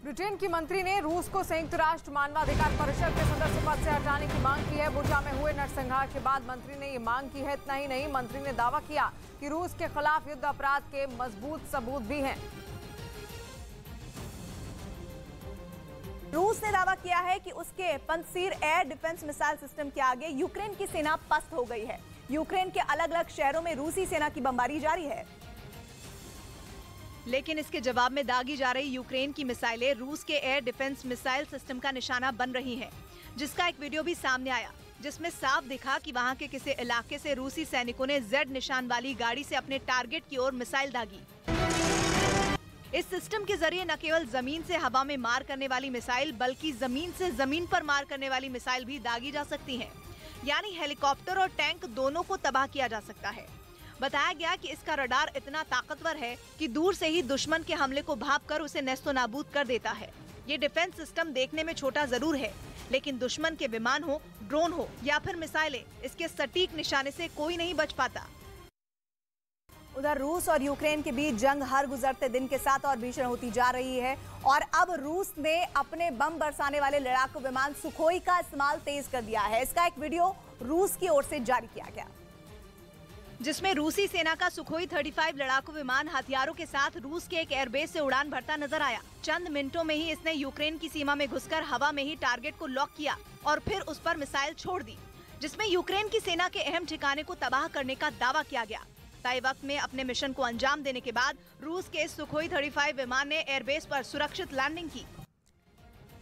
Britain की मंत्री ने रूस को संयुक्त राष्ट्र मानवाधिकार परिषद के सदस्य पद से हटाने की मांग की है। बुचा में हुए नरसंहार के बाद मंत्री ने ये मांग की है। इतना ही नहीं, मंत्री ने दावा किया कि रूस के खिलाफ युद्ध अपराध के मजबूत सबूत भी हैं। रूस ने दावा किया है कि उसके पंसीर एयर डिफेंस मिसाइल सिस्टम के आगे यूक्रेन की सेना पस्त हो गई है। यूक्रेन के अलग अलग शहरों में रूसी सेना की बमबारी जारी है, लेकिन इसके जवाब में दागी जा रही यूक्रेन की मिसाइलें रूस के एयर डिफेंस मिसाइल सिस्टम का निशाना बन रही हैं, जिसका एक वीडियो भी सामने आया, जिसमें साफ दिखा कि वहां के किसी इलाके से रूसी सैनिकों ने जेड निशान वाली गाड़ी से अपने टारगेट की ओर मिसाइल दागी। इस सिस्टम के जरिए न केवल जमीन से हवा में मार करने वाली मिसाइल, बल्कि जमीन से जमीन पर मार करने वाली मिसाइल भी दागी जा सकती हैं। यानी हेलीकॉप्टर और टैंक दोनों को तबाह किया जा सकता है। बताया गया कि इसका रडार इतना ताकतवर है कि दूर से ही दुश्मन के हमले को भांपकर उसे नेस्तोनाबूद कर देता है। ये डिफेंस सिस्टम देखने में छोटा जरूर है, लेकिन दुश्मन के विमान हो, ड्रोन हो या फिर मिसाइलें, इसके सटीक निशाने से कोई नहीं बच पाता। उधर रूस और यूक्रेन के बीच जंग हर गुजरते दिन के साथ और भीषण होती जा रही है और अब रूस ने अपने बम बरसाने वाले लड़ाकू विमान सुखोई का इस्तेमाल तेज कर दिया है। इसका एक वीडियो रूस की ओर से जारी किया गया, जिसमें रूसी सेना का सुखोई 35 लड़ाकू विमान हथियारों के साथ रूस के एक एयरबेस से उड़ान भरता नजर आया। चंद मिनटों में ही इसने यूक्रेन की सीमा में घुसकर हवा में ही टारगेट को लॉक किया और फिर उस पर मिसाइल छोड़ दी, जिसमें यूक्रेन की सेना के अहम ठिकाने को तबाह करने का दावा किया गया। तय वक्त में अपने मिशन को अंजाम देने के बाद रूस के सुखोई 35 विमान ने एयरबेस पर सुरक्षित लैंडिंग की।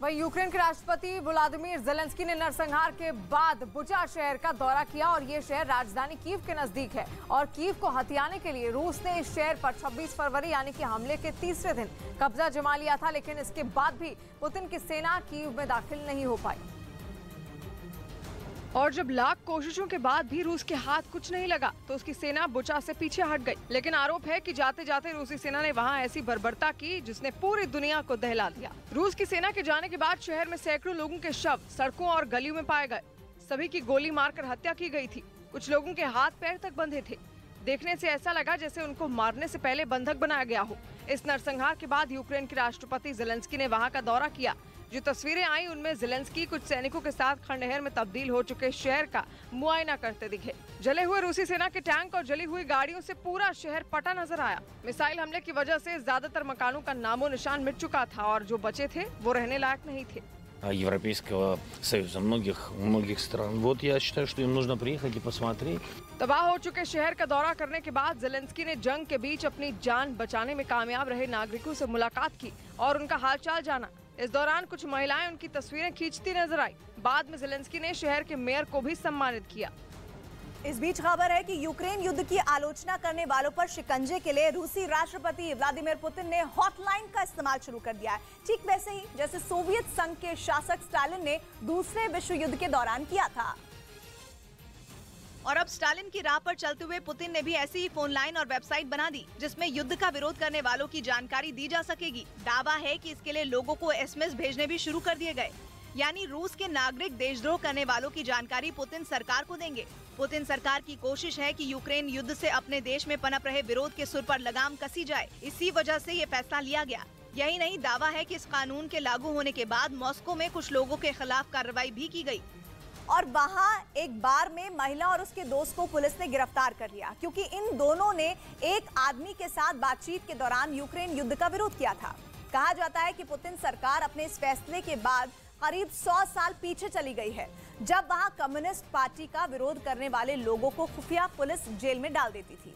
वहीं यूक्रेन के राष्ट्रपति व्लादिमीर ज़ेलेंस्की ने नरसंहार के बाद बुचा शहर का दौरा किया और ये शहर राजधानी कीव के नजदीक है और कीव को हथियाने के लिए रूस ने इस शहर पर 26 फरवरी यानी कि हमले के तीसरे दिन कब्जा जमा लिया था, लेकिन इसके बाद भी पुतिन की सेना कीव में दाखिल नहीं हो पाई। और जब लाख कोशिशों के बाद भी रूस के हाथ कुछ नहीं लगा तो उसकी सेना बुचा से पीछे हट गई। लेकिन आरोप है कि जाते जाते रूसी सेना ने वहां ऐसी बर्बरता की जिसने पूरी दुनिया को दहला दिया। रूस की सेना के जाने के बाद शहर में सैकड़ों लोगों के शव सड़कों और गलियों में पाए गए। सभी की गोली मारकर हत्या की गई थी। कुछ लोगों के हाथ पैर तक बंधे थे। देखने से ऐसा लगा जैसे उनको मारने से पहले बंधक बनाया गया हो। इस नरसंहार के बाद यूक्रेन के राष्ट्रपति ज़ेलेंस्की ने वहां का दौरा किया। जो तस्वीरें आई उनमें ज़ेलेंस्की कुछ सैनिकों के साथ खंडहर में तब्दील हो चुके शहर का मुआयना करते दिखे। जले हुए रूसी सेना के टैंक और जली हुई गाड़ियों से पूरा शहर पटा नजर आया। मिसाइल हमले की वजह से ज्यादातर मकानों का नामो निशान मिट चुका था और जो बचे थे वो रहने लायक नहीं थे। Европейского Союза, многих стран. Вот я считаю, что им нужно приехать и посмотреть. तबाह हो चुके शहर का दौरा करने के बाद ज़ेलेंस्की ने जंग के बीच अपनी जान बचाने में कामयाब रहे नागरिकों से मुलाकात की और उनका हालचाल जाना। इस दौरान कुछ महिलाएं उनकी तस्वीरें खींचती नजर आई। बाद में ज़ेलेंस्की ने शहर के मेयर को भी सम्मानित किया। इस बीच खबर है कि यूक्रेन युद्ध की आलोचना करने वालों पर शिकंजे के लिए रूसी राष्ट्रपति व्लादिमीर पुतिन ने हॉटलाइन का इस्तेमाल शुरू कर दिया है, ठीक वैसे ही जैसे सोवियत संघ के शासक स्टालिन ने दूसरे विश्व युद्ध के दौरान किया था। और अब स्टालिन की राह पर चलते हुए पुतिन ने भी ऐसी ही फोन लाइन और वेबसाइट बना दी, जिसमें युद्ध का विरोध करने वालों की जानकारी दी जा सकेगी। दावा है कि इसके लिए लोगों को एसएमएस भेजने भी शुरू कर दिए गए, यानी रूस के नागरिक देशद्रोह करने वालों की जानकारी पुतिन सरकार को देंगे। पुतिन सरकार की कोशिश है कि यूक्रेन युद्ध से अपने देश में पनप रहे विरोध के सुर पर लगाम कसी जाए। इसी वजह से ये फैसला लिया गया। यही नहीं, दावा है कि इस कानून के लागू होने के बाद मॉस्को में कुछ लोगों के खिलाफ कार्रवाई भी की गई और वहां एक बार में महिला और उसके दोस्त को पुलिस ने गिरफ्तार कर लिया, क्योंकि इन दोनों ने एक आदमी के साथ बातचीत के दौरान यूक्रेन युद्ध का विरोध किया था। कहा जाता है कि पुतिन सरकार अपने इस फैसले के बाद करीब 100 साल पीछे चली गई है, जब वहां कम्युनिस्ट पार्टी का विरोध करने वाले लोगों को खुफिया पुलिस जेल में डाल देती थी।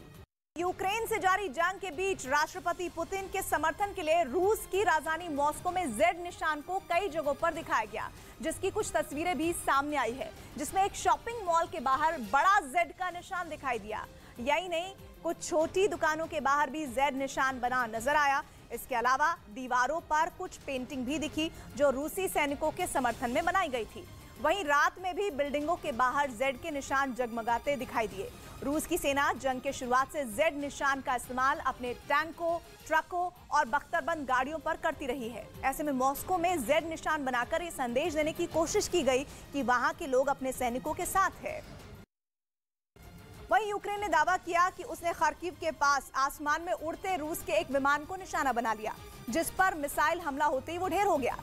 यूक्रेन से जारी जंग के बीच राष्ट्रपति पुतिन के समर्थन के लिए रूस की राजधानी मॉस्को में जेड निशान को कई जगहों पर दिखाया गया, जिसकी कुछ तस्वीरें भी सामने आई है, जिसमें एक शॉपिंग मॉल के बाहर बड़ा जेड का निशान दिखाई दिया। यही नहीं, कुछ छोटी दुकानों के बाहर भी जेड निशान बना नजर आया। इसके अलावा दीवारों पर कुछ पेंटिंग भी दिखी जो रूसी सैनिकों के समर्थन में बनाई गई थी। वहीं रात में भी बिल्डिंगों के बाहर जेड के निशान जगमगाते दिखाई दिए। रूस की सेना जंग के शुरुआत से जेड निशान का इस्तेमाल अपने टैंकों, ट्रकों और बख्तरबंद गाड़ियों पर करती रही है। ऐसे में मॉस्को में जेड निशान बनाकर ये संदेश देने की कोशिश की गई कि वहां के लोग अपने सैनिकों के साथ हैं। वहीं यूक्रेन ने दावा किया कि उसने खार्किव के पास आसमान में उड़ते रूस के एक विमान को निशाना बना लिया, जिस पर मिसाइल हमला होते ही वो ढेर हो गया।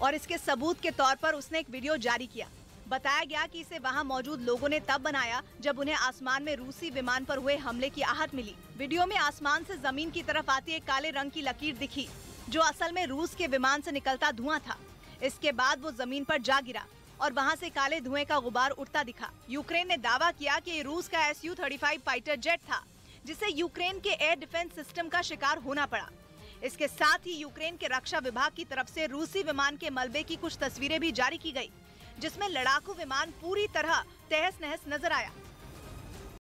और इसके सबूत के तौर पर उसने एक वीडियो जारी किया। बताया गया कि इसे वहां मौजूद लोगों ने तब बनाया जब उन्हें आसमान में रूसी विमान पर हुए हमले की आहट मिली। वीडियो में आसमान से जमीन की तरफ आती एक काले रंग की लकीर दिखी, जो असल में रूस के विमान से निकलता धुआं था। इसके बाद वो जमीन पर जा गिरा और वहां से काले धुएं का गुबार उठता दिखा। यूक्रेन ने दावा किया कि ये रूस का Su-35 फाइटर जेट था, जिसे यूक्रेन के एयर डिफेंस सिस्टम का शिकार होना पड़ा। इसके साथ ही यूक्रेन के रक्षा विभाग की तरफ से रूसी विमान के मलबे की कुछ तस्वीरें भी जारी की गई, जिसमें लड़ाकू विमान पूरी तरह तहस नहस नजर आया।